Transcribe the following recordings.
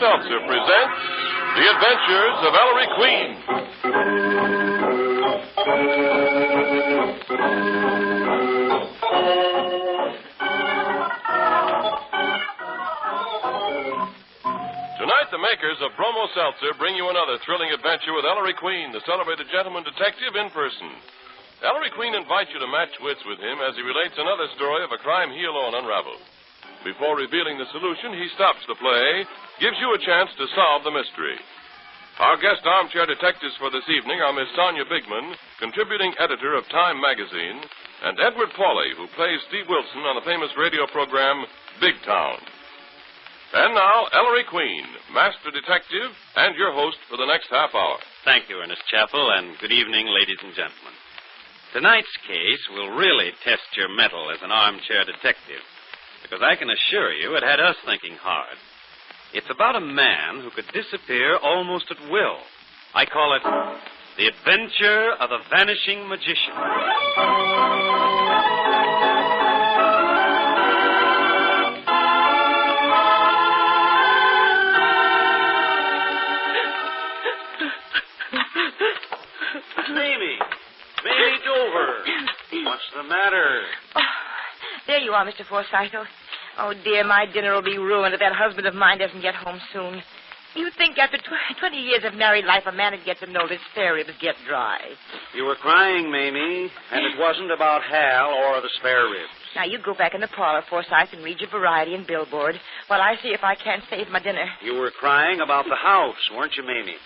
Seltzer presents The Adventures of Ellery Queen. Tonight, the makers of Bromo Seltzer bring you another thrilling adventure with Ellery Queen, the celebrated gentleman detective in person. Ellery Queen invites you to match wits with him as he relates another story of a crime he alone unraveled. Before revealing the solution, he stops the play, gives you a chance to solve the mystery. Our guest armchair detectives for this evening are Miss Sonia Bigman, contributing editor of Time magazine, and Edward Pauley, who plays Steve Wilson on the famous radio program Big Town. And now, Ellery Queen, master detective, and your host for the next half hour. Thank you, Ernest Chappell, and good evening, ladies and gentlemen. Tonight's case will really test your mettle as an armchair detective, because I can assure you it had us thinking hard. It's about a man who could disappear almost at will. I call it The Adventure of the Vanishing Magician. Mamie Dover. What's the matter? Oh, there you are, Mr. Forsythe. Oh, dear, my dinner will be ruined if that husband of mine doesn't get home soon. You'd think after 20 years of married life, a man would get to notice spare ribs get dry. You were crying, Mamie, and it wasn't about Hal or the spare ribs. Now, you go back in the parlor, Forsythe, and read your variety and billboard while I see if I can't save my dinner. You were crying about the house, weren't you, Mamie?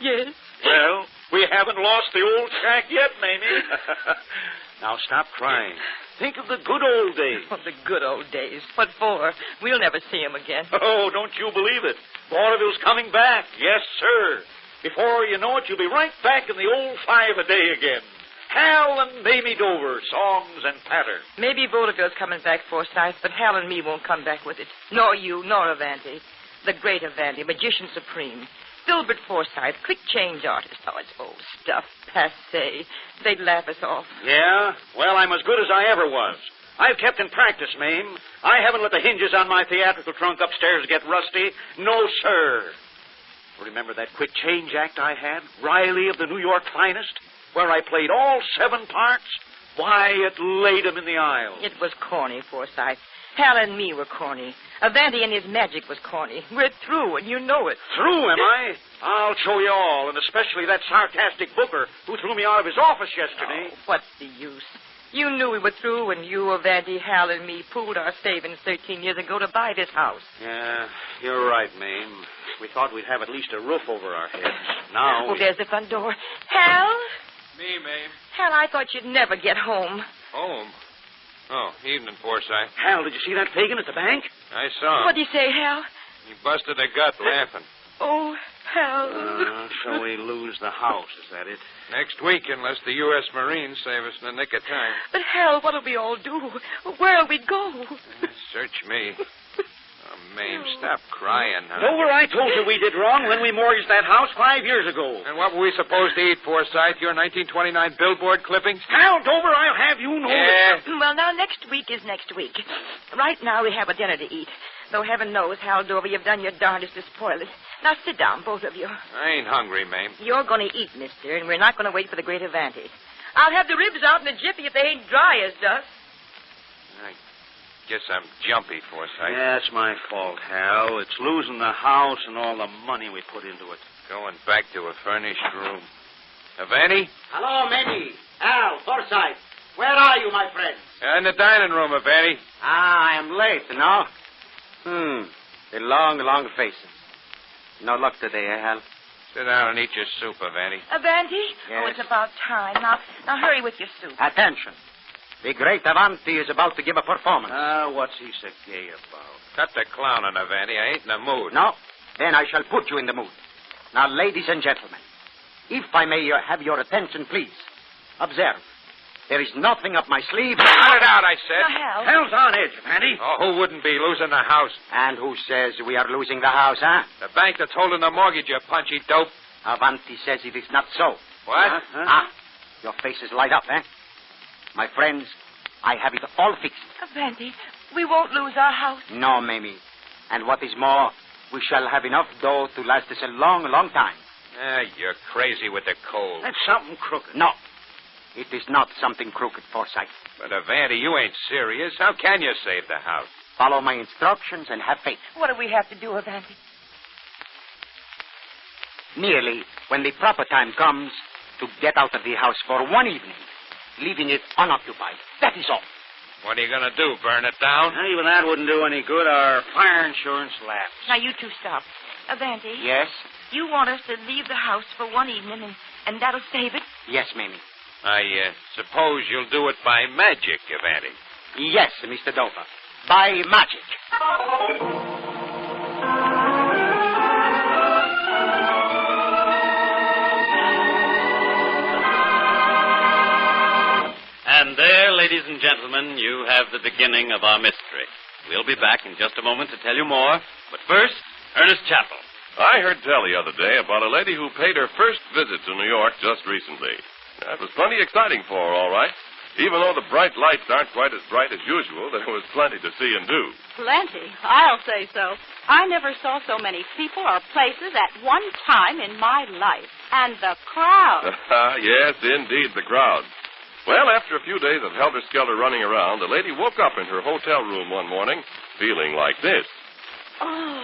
Yes. Well, we haven't lost the old shack yet, Mamie. Now, stop crying. Think of the good old days. Oh, the good old days. What for? We'll never see him again. Oh, don't you believe it. Vaudeville's coming back. Yes, sir. Before you know it, you'll be right back in the old 5 a day again. Hal and Mamie Dover, songs and patter. Maybe vaudeville's coming back, Forsythe, but Hal and me won't come back with it. Nor you, nor Avanti. The great Avanti, magician supreme. Filbert Forsythe, quick change artist. Oh, it's old stuff, passé. They'd laugh us off. Yeah? Well, I'm as good as I ever was. I've kept in practice, Mame. I haven't let the hinges on my theatrical trunk upstairs get rusty. No, sir. Remember that quick change act I had? Riley of the New York Finest? Where I played all 7 parts? Why, it laid 'em in the aisle. It was corny, Forsythe. Hal and me were corny. Avanti and his magic was corny. We're through, and you know it. Through, am I? I'll show you all, and especially that sarcastic booker who threw me out of his office yesterday. Oh, what's the use? You knew we were through when you, Avanti, Hal, and me pooled our savings 13 years ago to buy this house. Yeah, you're right, Mame. We thought we'd have at least a roof over our heads. Now... Oh, there's the front door. Hal? Me, Mame. Hal, I thought you'd never get home. Home? Oh, evening, Forsythe. Hal, did you see that pagan at the bank? I saw him. What'd he say, Hal? He busted a gut laughing. Oh, Hal. So we lose the house, is that it? Next week, unless the U.S. Marines save us in the nick of time. But, Hal, what'll we all do? Where'll we go? Search me. Oh, Mame, stop crying, huh? Dover, I told you we did wrong when we mortgaged that house 5 years ago. And what were we supposed to eat, Forsythe? Your 1929 billboard clippings? Hal, Dover, I'll have you know that. Well, now, next week is next week. Right now, we have a dinner to eat. Though heaven knows, Hal Dover, you've done your darndest to spoil it. Now, sit down, both of you. I ain't hungry, Mame. You're going to eat, mister, and we're not going to wait for the great Avanti. I'll have the ribs out in a jiffy if they ain't dry as dust. I guess I'm jumpy, Forsythe. Yeah, it's my fault, Hal. It's losing the house and all the money we put into it. Going back to a furnished room. Avanti? Hello, Mamie. Hal, Forsythe. Where are you, my friends? In the dining room, Avanti. I am late, you know. The long faces. No luck today, eh, Hal? Sit down and eat your soup, Avanti. Avanti? Yes. Oh, it's about time. Now hurry with your soup. Attention. The great Avanti is about to give a performance. What's he so gay about? Cut the clowning, Avanti. I ain't in the mood. No? Then I shall put you in the mood. Now, ladies and gentlemen, if I may have your attention, please. Observe. There is nothing up my sleeve. Cut it out, I said. Now, Hal. Hal's on edge, Avanti. Oh, who wouldn't be losing the house? And who says we are losing the house, huh? The bank that's holding the mortgage, you punchy dope. Avanti says it is not so. What? Your faces light up, eh? My friends, I have it all fixed. Avanti, we won't lose our house. No, Mamie. And what is more, we shall have enough dough to last us a long, long time. You're crazy with the cold. That's something crooked. No, it is not something crooked, Forsyth. But, Avanti, you ain't serious. How can you save the house? Follow my instructions and have faith. What do we have to do, Avanti? Merely, when the proper time comes, to get out of the house for one evening, leaving it unoccupied. That is all. What are you going to do, burn it down? Even that wouldn't do any good. Our fire insurance lapsed. Now, you two stop. Avanti. Yes? You want us to leave the house for one evening, and that'll save it? Yes, Mamie. I suppose you'll do it by magic, Avanti. Yes, Mr. Dover. By magic. And there, ladies and gentlemen, you have the beginning of our mystery. We'll be back in just a moment to tell you more. But first, Ernest Chappell. I heard tell the other day about a lady who paid her first visit to New York just recently. That was plenty exciting for her, all right. Even though the bright lights aren't quite as bright as usual, there was plenty to see and do. Plenty. I'll say so. I never saw so many people or places at one time in my life. And the crowd. Yes, indeed, the crowd. Well, after a few days of helter-skelter running around, the lady woke up in her hotel room one morning feeling like this. Oh,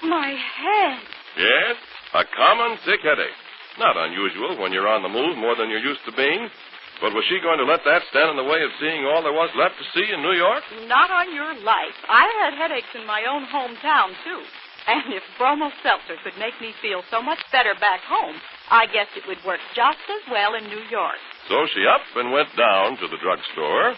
my head. Yes, a common sick headache. Not unusual when you're on the move more than you're used to being. But was she going to let that stand in the way of seeing all there was left to see in New York? Not on your life. I had headaches in my own hometown, too. And if Bromo Seltzer could make me feel so much better back home, I guess it would work just as well in New York. So she up and went down to the drugstore,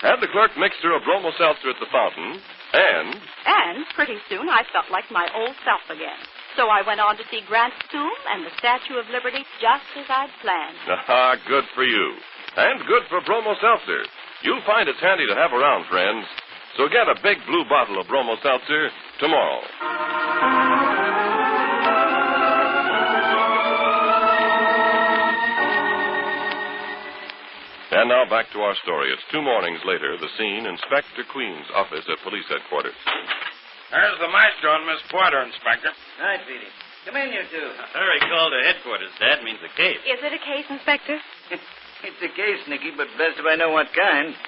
had the clerk mix her a Bromo Seltzer at the fountain, And pretty soon I felt like my old self again. So I went on to see Grant's tomb and the Statue of Liberty just as I'd planned. Ah, good for you. And good for Bromo Seltzer. You'll find it's handy to have around, friends. So get a big blue bottle of Bromo Seltzer tomorrow. And now back to our story. It's 2 mornings later, the scene, Inspector Queen's office at police headquarters. There's the maestro and Miss Porter, Inspector. Hi, Petey. Come in, you two. Hurry call to headquarters, Dad, means a case. Is it a case, Inspector? It's a case, Nicky, but best if I know what kind.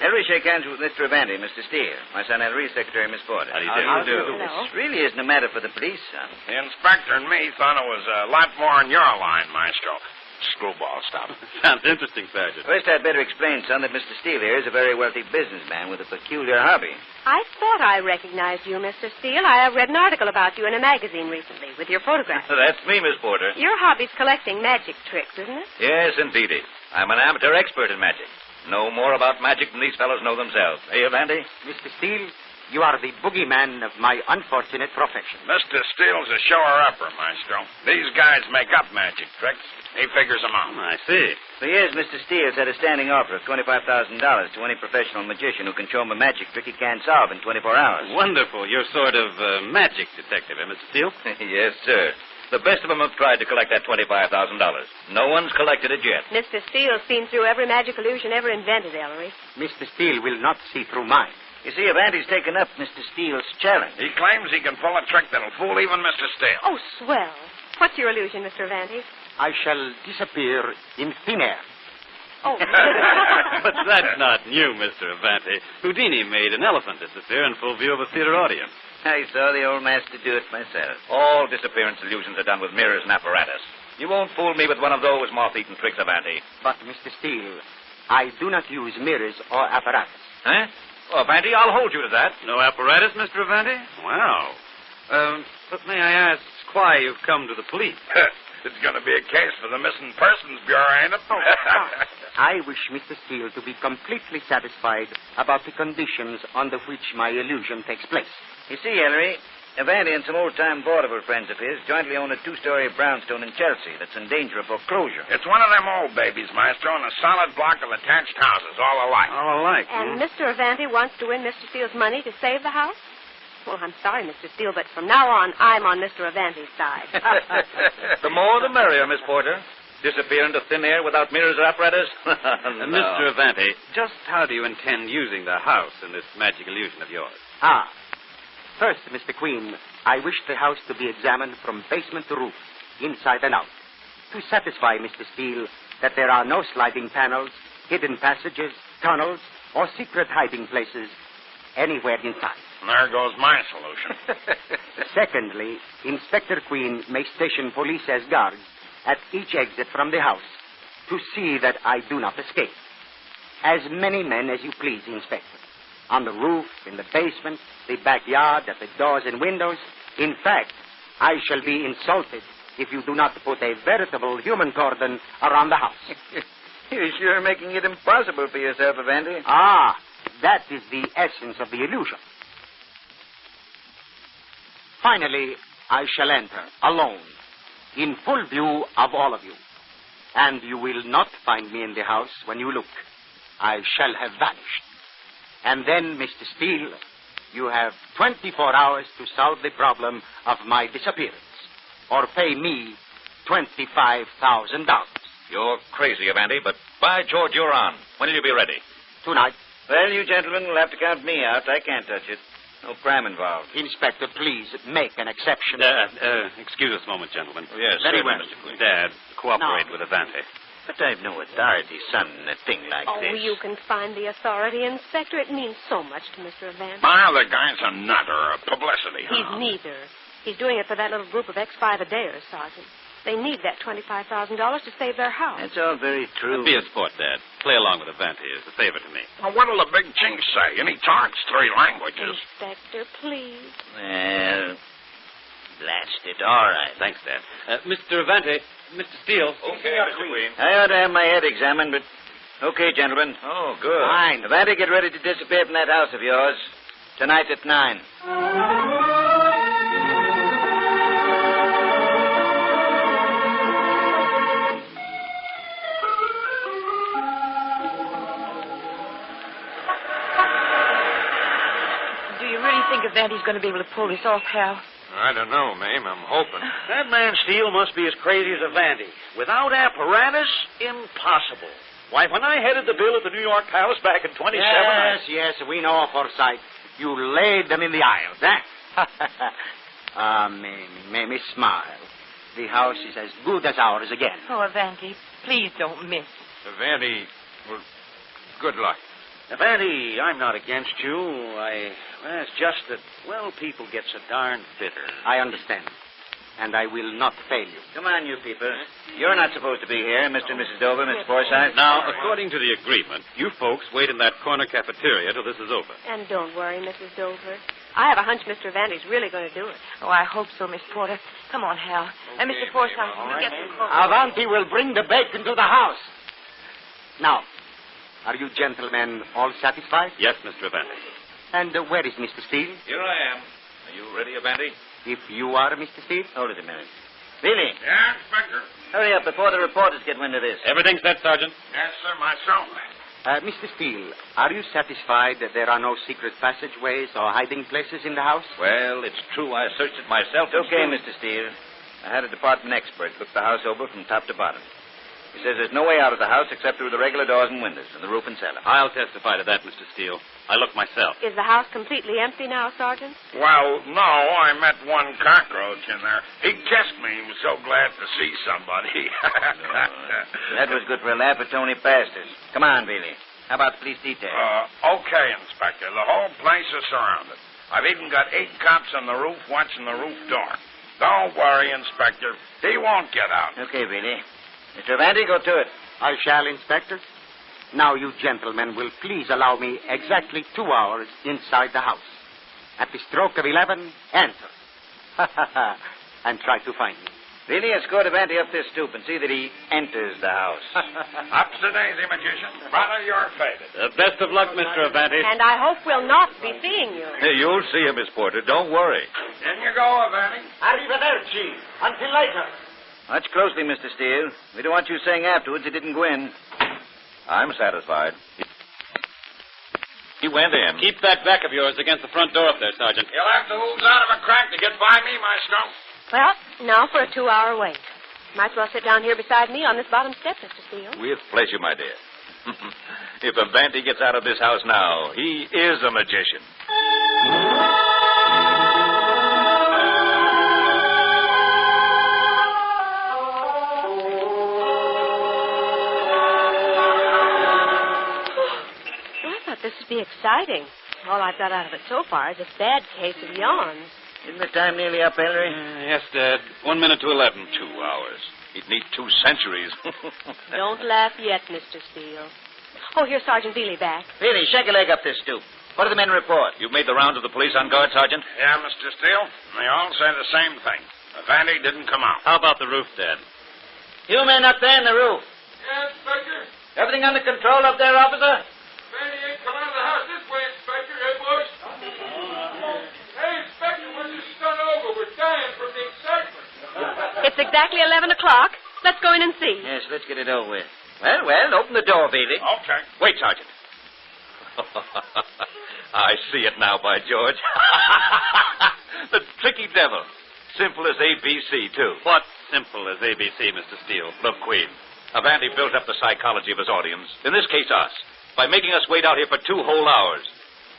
Ellery, shake hands with Mr. Avanti, Mr. Steele. My son Ellery's secretary, Miss Porter. How do you do? Hello. This really isn't a matter for the police, son. The inspector and me thought it was a lot more on your line, Maestro. Screwball stuff. Sounds interesting, Sergeant. First, I'd better explain, son, that Mr. Steele here is a very wealthy businessman with a peculiar hobby. I thought I recognized you, Mr. Steele. I have read an article about you in a magazine recently with your photograph. That's me, Miss Porter. Your hobby's collecting magic tricks, isn't it? Yes, indeedy. I'm an amateur expert in magic. Know more about magic than these fellows know themselves. Hey, Avanti? Mr. Steele, you are the boogeyman of my unfortunate profession. Mr. Steele's a shower-upper, Maestro. These guys make up magic tricks. He figures them out. I see. For years, Mr. Steele's had a standing offer of $25,000 to any professional magician who can show him a magic trick he can't solve in 24 hours. Wonderful. You're sort of magic detective, Mr. Steele? Yes, sir. The best of them have tried to collect that $25,000. No one's collected it yet. Mr. Steele's seen through every magic illusion ever invented, Ellery. Mr. Steele will not see through mine. You see, Avanti's taken up Mr. Steele's challenge. He claims he can pull a trick that'll fool even Mr. Steele. Oh, swell. What's your illusion, Mr. Avanti? I shall disappear in thin air. Oh. But that's not new, Mr. Avanti. Houdini made an elephant disappear in full view of a theater audience. I saw the old master do it myself. All disappearance illusions are done with mirrors and apparatus. You won't fool me with one of those moth-eaten tricks, Avanti. But, Mr. Steele, I do not use mirrors or apparatus. Huh? Oh, Avanti, I'll hold you to that. No apparatus, Mr. Avanti? Wow. But may I ask why you've come to the police? It's going to be a case for the Missing Persons Bureau, ain't it? I wish Mr. Steele to be completely satisfied about the conditions under which my illusion takes place. You see, Ellery, Avanti and some old-time vaudeville friends of his jointly own a 2-story brownstone in Chelsea that's in danger of foreclosure. It's one of them old babies, Maestro, in a solid block of attached houses, all alike. All alike. And Mr. Avanti wants to win Mr. Steele's money to save the house? Well, I'm sorry, Mr. Steele, but from now on, I'm on Mr. Avanti's side. The more the merrier, Miss Porter. Disappear into thin air without mirrors or apparatus? No. Mr. Avanti, just how do you intend using the house in this magic illusion of yours? First, Mr. Queen, I wish the house to be examined from basement to roof, inside and out, to satisfy Mr. Steele that there are no sliding panels, hidden passages, tunnels, or secret hiding places anywhere inside. There goes my solution. Secondly, Inspector Queen may station police as guards at each exit from the house to see that I do not escape. As many men as you please, Inspector. On the roof, in the basement, the backyard, at the doors and windows. In fact, I shall be insulted if you do not put a veritable human cordon around the house. You're sure making it impossible for yourself, Evandy. Ah, that is the essence of the illusion. Finally, I shall enter, alone, in full view of all of you. And you will not find me in the house when you look. I shall have vanished. And then, Mr. Steele, you have 24 hours to solve the problem of my disappearance, or pay me $25,000. You're crazy, Evandy, but by George, you're on. When will you be ready? Tonight. Well, you gentlemen will have to count me out. I can't touch it. No crime involved. Inspector, please make an exception. Excuse us a moment, gentlemen. Oh, yes, Very certainly, well. Mr. Queen. Dad, cooperate with Avanti. But I've no authority, son, in a thing like this. Oh, you can find the authority, Inspector. It means so much to Mr. Evandy. Well, the guy's a nutter, a publicity He's hound. neither. He's doing it for that little group of ex-5-a-dayers, Sergeant. They need that $25,000 to save their house. That's all very true. Be a sport, Dad. Play along with Avanti. It's a favor to me. Well, what'll the big chink say? And he talks 3 languages. Inspector, please. Well, blast it. All right. Thanks, Dad. Mr. Avanti, Mr. Steele. Okay, Mr. Queen. I ought to have my head examined, but... Okay, gentlemen. Oh, good. Fine. Evanti, get ready to disappear from that house of yours. Tonight at 9. I think Avanti's going to be able to pull this off, Hal. I don't know, Mame. I'm hoping. That man Steele must be as crazy as Avanti. Without apparatus, impossible. Why, when I headed the bill at the New York Palace back in 27... Yes, we know, Forsyth. You laid them in the aisles, eh? Mamie, smile. The house is as good as ours again. Oh, Avanti, please don't miss. Avanti, well, good luck. Avanti, I'm not against you. Well, it's just that, well, people get so darn bitter. I understand. And I will not fail you. Come on, you people. You're not supposed to be here, Mr. and Mrs. Dover, Mr. Forsyth. Now, according to the agreement, you folks wait in that corner cafeteria till this is over. And don't worry, Mrs. Dover. I have a hunch Mr. Avanti's really going to do it. Oh, I hope so, Miss Porter. Come on, Hal. And Mr. Forsyth, we'll get some coffee. Avanti will bring the bacon to the house. Now, are you gentlemen all satisfied? Yes, Mr. Avanti. And where is Mr. Steele? Here I am. Are you ready, Avanti? If you are Mr. Steele? Hold it a minute. Billy, Yeah, Inspector? hurry up before the reporters get wind of this. Everything set, Sergeant? Yes, sir, myself. Mr. Steele, are you satisfied that there are no secret passageways or hiding places in the house? Well, it's true. I searched it myself. It's okay, Mr. Steele. I had a department expert look the house over from top to bottom. He says there's no way out of the house except through the regular doors and windows and the roof and cellar. I'll testify to that, Mr. Steele. I looked myself. Is the house completely empty now, Sergeant? Well, no, I met one cockroach in there. He kissed me. He was so glad to see somebody. That was good for a laugh, but Tony passed us. Come on, Billy. How about the police detail? Okay, Inspector. The whole place is surrounded. I've even got 8 cops on the roof watching the roof door. Don't worry, Inspector. He won't get out. Okay, Billy. Mr. Avanti, go to it. I shall, Inspector. Now, you gentlemen will please allow me exactly 2 hours inside the house. At the stroke of 11, enter. And try to find me. Billy, escort Avanti up this stoop and see that he enters the house. Up to daisy, magician. Brother, you're faded. Best of luck, Mr. Avanti. And I hope we'll not be seeing you. Hey, you'll see him, Miss Porter. Don't worry. In you go, Avanti. Arrivederci. Until later. Watch closely, Mr. Steele. We don't want you saying afterwards he didn't go in. I'm satisfied. He went in. Keep that back of yours against the front door up there, Sergeant. You'll have to ooze out of a crack to get by me, Maestro. Well, now for a 2-hour wait. Might as well sit down here beside me on this bottom step, Mr. Steele. With pleasure, my dear. If Avanti gets out of this house now, he is a magician. exciting. All I've got out of it so far is a bad case of yawns. Isn't the time nearly up, Ellery? Yes, Dad. 1 minute to 11. 2 hours. He'd need 2 centuries. Don't laugh yet, Mr. Steele. Oh, here's Sergeant Bealey back. Bealey, shake a leg up this stoop. What do the men report? You've made the rounds of the police on guard, Sergeant? Yeah, Mr. Steele. They all say the same thing. Vandy didn't come out. How about the roof, Dad? You men up there in the roof. Yeah, Inspector. Everything under control up there, officer? Vandy ain't come out of the house this way, Inspector. Hey, boys. Hey, Inspector, we're just stunned over. We're dying from the excitement. It's exactly 11 o'clock. Let's go in and see. Yes, let's get it over with. Well, open the door, Bealey. Okay. Wait, Sergeant. I see it now, by George. The tricky devil. Simple as ABC, too. What simple as ABC, Mr. Steele? Look, Queen. Vandy built up the psychology of his audience, in this case us, by making us wait out here for 2 whole hours.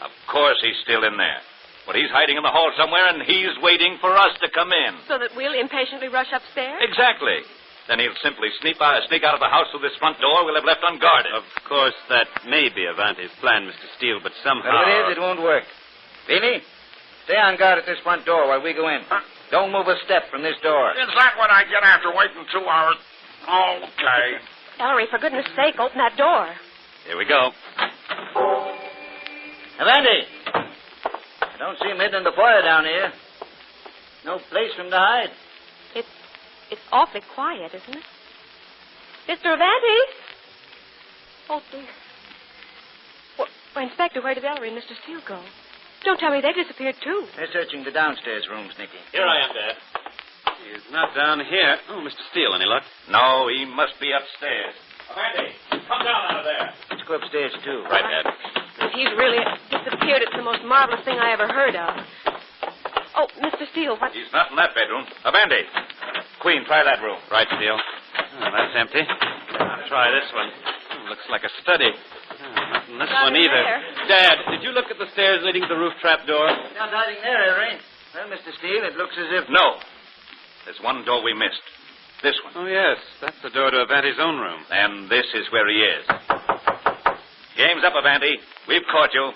Of course he's still in there. But he's hiding in the hall somewhere, and he's waiting for us to come in. So that we'll impatiently rush upstairs? Exactly. Then he'll simply sneak out of the house through this front door we'll have left unguarded. Of course, that may be Avanti's plan, Mr. Steele, but somehow... Well, it is. It won't work. Bealey, stay on guard at this front door while we go in. Huh? Don't move a step from this door. Is that what I get after waiting 2 hours? Okay. Ellery, for goodness sake, open that door. Here we go. Vandy, I don't see him hidden in the foyer down here. No place for him to hide. It's awfully quiet, isn't it? Mr. Avanti? Oh, dear. Well, Inspector, where did Ellery and Mr. Steele go? Don't tell me they disappeared, too. They're searching the downstairs rooms, Nicky. Here I am, Dad. He's not down here. Oh, Mr. Steele, any luck? No, he must be upstairs. Avanti, come down out of there. Let's go upstairs, too. Right, Dad. If he's really disappeared, it's the most marvelous thing I ever heard of. Oh, Mr. Steele, what... He's not in that bedroom. Avanti. Queen, try that room. Right, Steele. Oh, that's empty. I'll try this one. Looks like a study. Not in this one either. There. Dad, did you look at the stairs leading to the roof trap door? Not hiding there, Ellery. Well, Mr. Steele, it looks as if... No. There's one door we missed. This one. Oh, yes. That's the door to Avanti's own room. And this is where he is. Game's up, Avanti. We've caught you.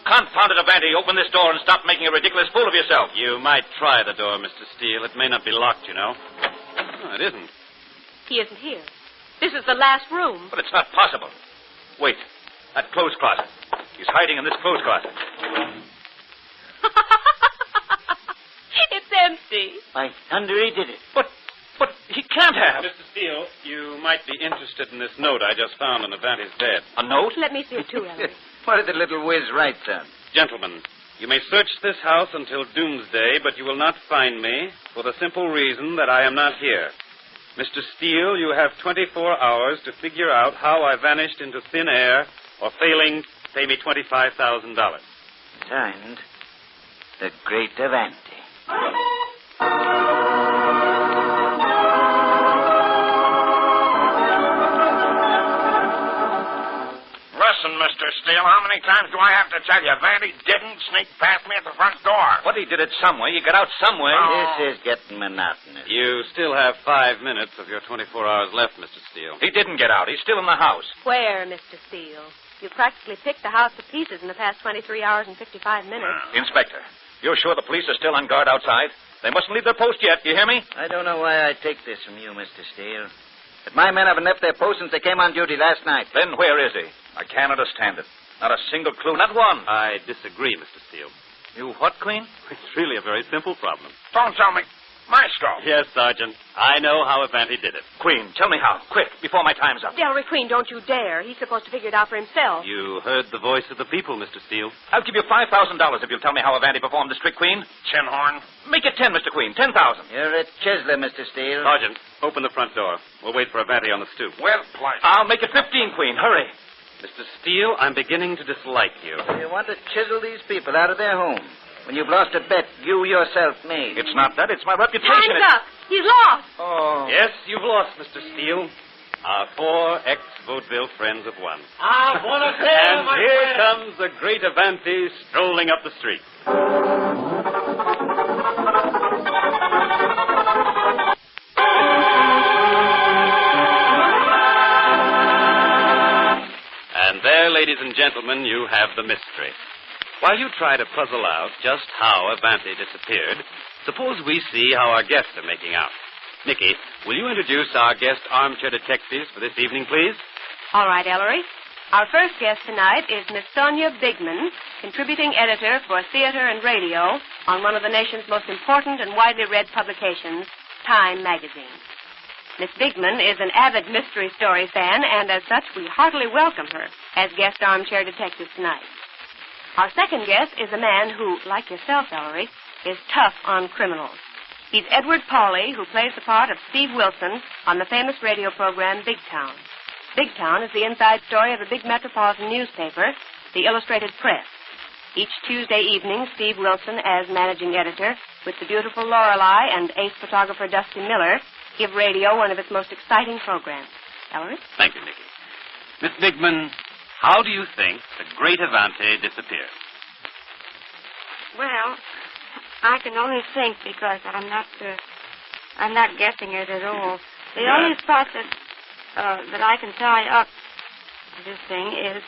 Confounded Avanti, open this door and stop making a ridiculous fool of yourself. You might try the door, Mr. Steele. It may not be locked, you know. No, it isn't. He isn't here. This is the last room. But it's not possible. Wait. That clothes closet. He's hiding in this clothes closet. It's empty. By thunder, he did it. But he can't have. Mr. Steele, you might be interested in this note I just found on Avanti's bed. A note? Let me see it, too, Ellery. What did the little whiz write, son? Gentlemen, you may search this house until doomsday, but you will not find me for the simple reason that I am not here. Mr. Steele, you have 24 hours to figure out how I vanished into thin air, or failing, pay me $25,000. Signed, the Great Avanti. Listen, Mr. Steele, how many times do I have to tell you? Vandy didn't sneak past me at the front door. But he did it some way. You got out some way. This is getting monotonous. You still have 5 minutes of your 24 hours left, Mr. Steele. He didn't get out. He's still in the house. Where, Mr. Steele? You practically picked the house to pieces in the past 23 hours and 55 minutes. Inspector, you're sure the police are still on guard outside? They mustn't leave their post yet. You hear me? I don't know why I take this from you, Mr. Steele. But my men haven't left their post since they came on duty last night. Then where is he? I can't understand it. Not a single clue, not one. I disagree, Mr. Steele. You what, Queen? It's really a very simple problem. Don't tell me. Maestro. Yes, Sergeant. I know how Avanti did it. Queen, tell me how. Quick, before my time's up. Ellery Queen, don't you dare. He's supposed to figure it out for himself. You heard the voice of the people, Mr. Steele. I'll give you $5,000 if you'll tell me how Avanti performed this trick, Queen. Tin horn. Make it 10, Mr. Queen. 10,000. You're a chiseler, Mr. Steele. Sergeant, open the front door. We'll wait for Avanti on the stoop. Well played. I'll make it 15, Queen. Hurry. Mr. Steele, I'm beginning to dislike you. You want to chisel these people out of their home when you've lost a bet you yourself made. It's not that. It's my reputation. Time's up. He's lost. Oh. Yes, you've lost, Mr. Steele. Our 4 ex-vaudeville friends of one. I want to say, And here comes the great Avanti strolling up the street. And there, ladies and gentlemen, you have the mystery. While you try to puzzle out just how Avanti disappeared, suppose we see how our guests are making out. Nicky, will you introduce our guest armchair detectives for this evening, please? All right, Ellery. Our first guest tonight is Miss Sonia Bigman, contributing editor for theater and radio on one of the nation's most important and widely read publications, Time magazine. Miss Bigman is an avid mystery story fan, and as such, we heartily welcome her as guest armchair detective tonight. Our second guest is a man who, like yourself, Ellery, is tough on criminals. He's Edward Pauley, who plays the part of Steve Wilson on the famous radio program Big Town. Big Town is the inside story of a big metropolitan newspaper, the Illustrated Press. Each Tuesday evening, Steve Wilson, as managing editor, with the beautiful Lorelei and ace photographer Dusty Miller, give radio one of its most exciting programs. Ellery? Thank you, Nicky. Miss Bigman, how do you think the great Avanti disappeared? Well, I can only think because I'm not guessing it at all. The only spot that I can tie up to this thing is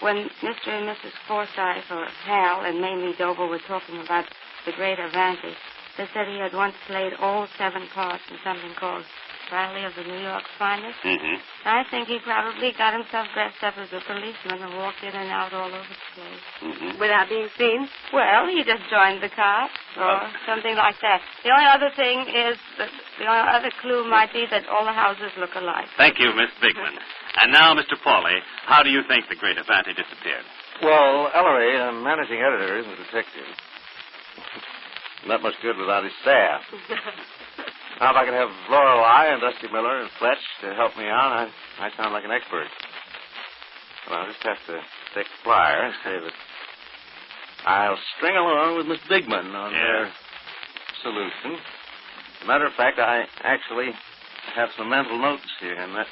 when Mr. and Mrs. Forsythe, or Hal, and mainly Dover were talking about the great Avanti. They said he had once played all 7 parts in something called Riley of the New York Finest. Mm-hmm. I think he probably got himself dressed up as a policeman and walked in and out all over the place. Mm-hmm. Without being seen? Well, he just joined the cops or something like that. The only other thing is that the only other clue might be that all the houses look alike. Thank you, Miss Bigman. And now, Mr. Pauley, how do you think the great Avanti disappeared? Well, Ellery, a managing editor isn't a detective. Not much good without his staff. Now, if I could have Lorelei and Dusty Miller and Fletch to help me out, I sound like an expert. Well, I'll just have to take the flyer and say that I'll string along with Miss Bigman on their solution. As a matter of fact, I actually have some mental notes here, and that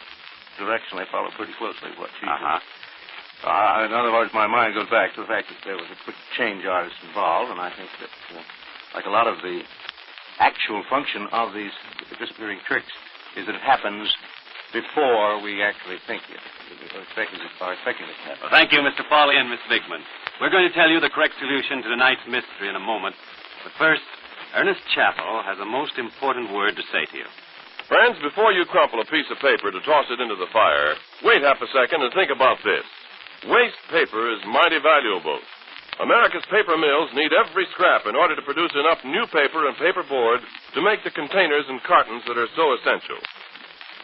directionally follow pretty closely what she said. In other words, my mind goes back to the fact that there was a quick change artist involved, and I think that, like a lot of the actual function of these disappearing tricks is that it happens before we actually think it. Or expecting it to happen. Well, thank you, Mr. Pauley and Miss Bigman. We're going to tell you the correct solution to tonight's mystery in a moment. But first, Ernest Chappell has a most important word to say to you. Friends, before you crumple a piece of paper to toss it into the fire, wait half a second and think about this. Waste paper is mighty valuable. America's paper mills need every scrap in order to produce enough new paper and paper board to make the containers and cartons that are so essential.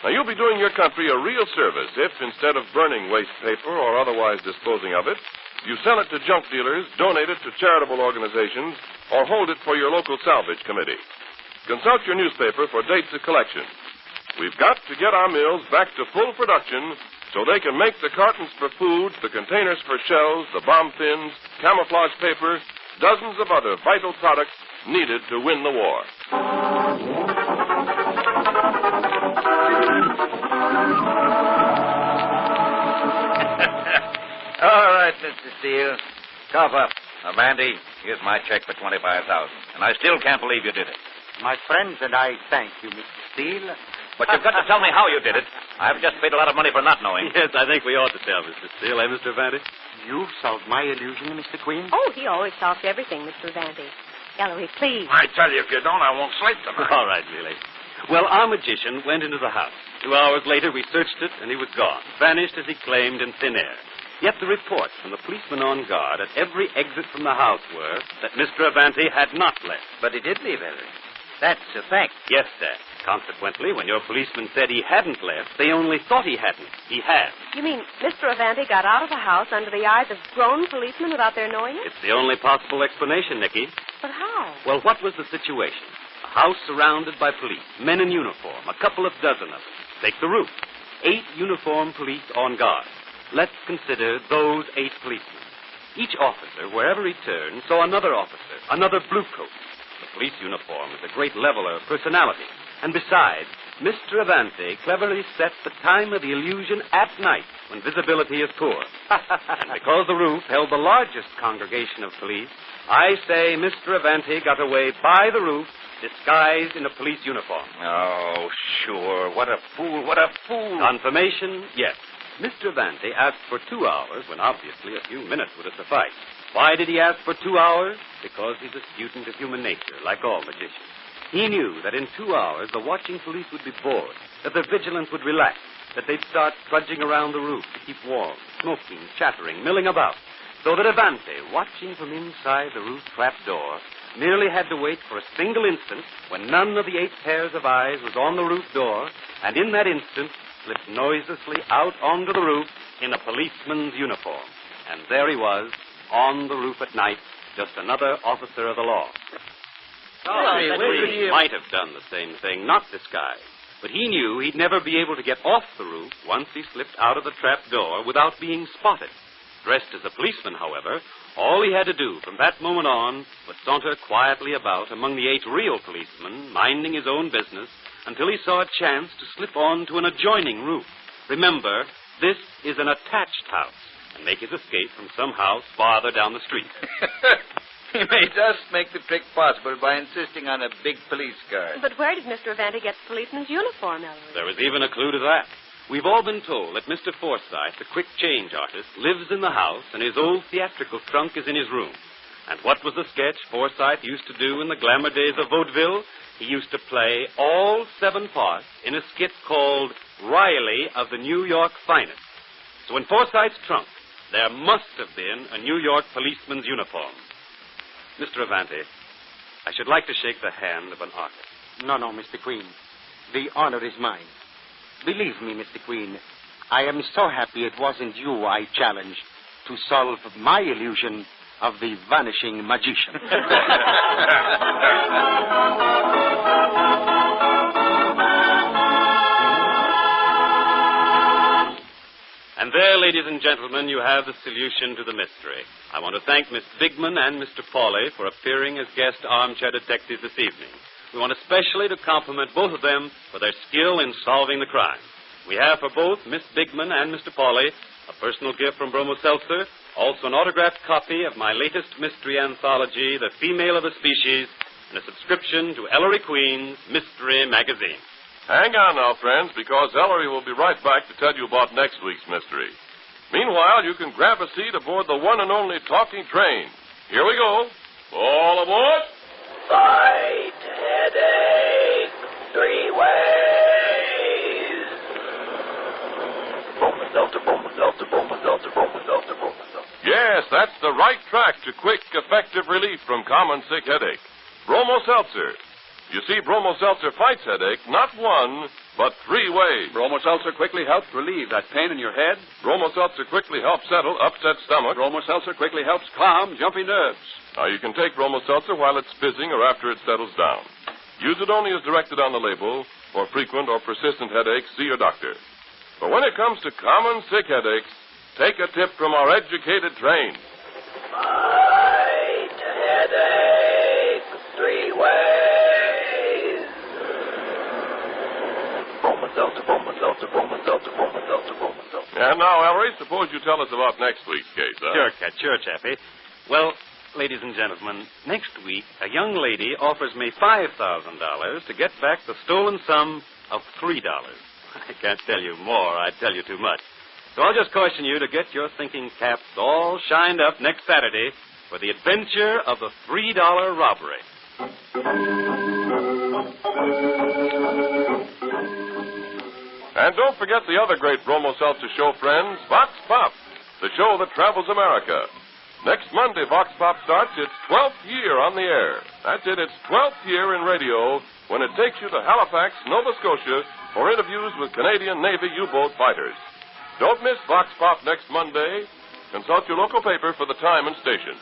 Now, you'll be doing your country a real service if, instead of burning waste paper or otherwise disposing of it, you sell it to junk dealers, donate it to charitable organizations, or hold it for your local salvage committee. Consult your newspaper for dates of collection. We've got to get our mills back to full production so they can make the cartons for food, the containers for shells, the bomb tins, camouflage paper, dozens of other vital products needed to win the war. All right, Mr. Steele. Cough up. Now, Mandy, here's my check for $25,000. And I still can't believe you did it. My friends and I thank you, Mr. Steele. But you've got to tell me how you did it. I've just paid a lot of money for not knowing. Yes, I think we ought to tell Mr. Steele, Mr. Avanti? You've solved my illusion, Mr. Queen. Oh, he always solves everything, Mr. Avanti. Ellery, please. I tell you, if you don't, I won't sleep tonight. All right, Lily. Well, our magician went into the house. 2 hours later, we searched it, and he was gone. Vanished, as he claimed, in thin air. Yet the reports from the policemen on guard at every exit from the house were that Mr. Avanti had not left. But he did leave, Ellery. That's a fact. Yes, sir. Consequently, when your policeman said he hadn't left, they only thought he hadn't. He had. You mean Mr. Avanti got out of the house under the eyes of grown policemen without their knowing it? It's the only possible explanation, Nicky. But how? Well, what was the situation? A house surrounded by police, men in uniform, a couple of dozen of them. Take the roof. 8 uniformed police on guard. Let's consider those 8 policemen. Each officer, wherever he turned, saw another officer, another blue coat. The police uniform is a great leveler of personality. And besides, Mr. Avanti cleverly set the time of the illusion at night when visibility is poor. And because the roof held the largest congregation of police, I say Mr. Avanti got away by the roof, disguised in a police uniform. Oh, sure. What a fool, what a fool. Confirmation, yes. Mr. Vanty asked for 2 hours when obviously a few minutes would have sufficed. Why did he ask for 2 hours? Because he's a student of human nature, like all magicians. He knew that in 2 hours the watching police would be bored, that their vigilance would relax, that they'd start trudging around the roof to keep warm, smoking, chattering, milling about, so that Avante, watching from inside the roof trap door, merely had to wait for a single instant when none of the 8 pairs of eyes was on the roof door, and in that instant slipped noiselessly out onto the roof in a policeman's uniform. And there he was, on the roof at night, just another officer of the law. He might have done the same thing, not disguised. But he knew he'd never be able to get off the roof once he slipped out of the trap door without being spotted. Dressed as a policeman, however, all he had to do from that moment on was saunter quietly about among the 8 real policemen, minding his own business, until he saw a chance to slip on to an adjoining roof. Remember, this is an attached house, and make his escape from some house farther down the street. He may just make the trick possible by insisting on a big police car. But where did Mr. Avante get the policeman's uniform, Ellery? There was even a clue to that. We've all been told that Mr. Forsythe, the quick change artist, lives in the house and his old theatrical trunk is in his room. And what was the sketch Forsythe used to do in the glamour days of vaudeville? He used to play all 7 parts in a skit called Riley of the New York Finest. So in Forsythe's trunk, there must have been a New York policeman's uniform. Mr. Avante, I should like to shake the hand of an artist. No, Mr. Queen. The honor is mine. Believe me, Mr. Queen, I am so happy it wasn't you I challenged to solve my illusion of the vanishing magician. And there, ladies and gentlemen, you have the solution to the mystery. I want to thank Miss Bigman and Mr. Pauley for appearing as guest armchair detectives this evening. We want especially to compliment both of them for their skill in solving the crime. We have for both Miss Bigman and Mr. Pauley a personal gift from Bromo Seltzer, also an autographed copy of my latest mystery anthology, The Female of the Species, and a subscription to Ellery Queen's Mystery Magazine. Hang on now, friends, because Ellery will be right back to tell you about next week's mystery. Meanwhile, you can grab a seat aboard the one and only talking train. Here we go. All aboard. Fight, headache, 3 ways. Bromo Seltzer, Bromo Seltzer, Bromo Seltzer, Bromo Seltzer, Bromo Seltzer. Yes, that's the right track to quick, effective relief from common sick headache. Bromo Seltzer. You see, Bromo Seltzer fights headache not 1, but 3 ways. Bromo Seltzer quickly helps relieve that pain in your head. Bromo Seltzer quickly helps settle upset stomach. Bromo Seltzer quickly helps calm jumpy nerves. Now, you can take Bromo Seltzer while it's fizzing or after it settles down. Use it only as directed on the label. For frequent or persistent headaches, see your doctor. But when it comes to common sick headaches, take a tip from our educated train. Fight, headache, 3 ways. Bromo Seltzer, Bromo Seltzer, Bromo Seltzer, Bromo Seltzer, Bromo Seltzer. And now, Ellery, suppose you tell us about next week's case, huh? Sure, Cat, sure, Chappie. Well, ladies and gentlemen, next week, a young lady offers me $5,000 to get back the stolen sum of $3. I can't tell you more. I'd tell you too much. So I'll just caution you to get your thinking caps all shined up next Saturday for the adventure of the $3 robbery. And don't forget the other great Bromo Seltzer show, friends, Vox Pop, the show that travels America. Next Monday, Vox Pop starts its 12th year on the air. That's it, its 12th year in radio when it takes you to Halifax, Nova Scotia for interviews with Canadian Navy U-boat fighters. Don't miss Vox Pop next Monday. Consult your local paper for the time and station.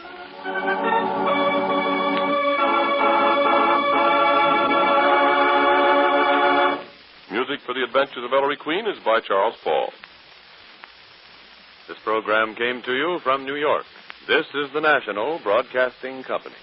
Music for The Adventures of Ellery Queen is by Charles Paul. This program came to you from New York. This is the National Broadcasting Company.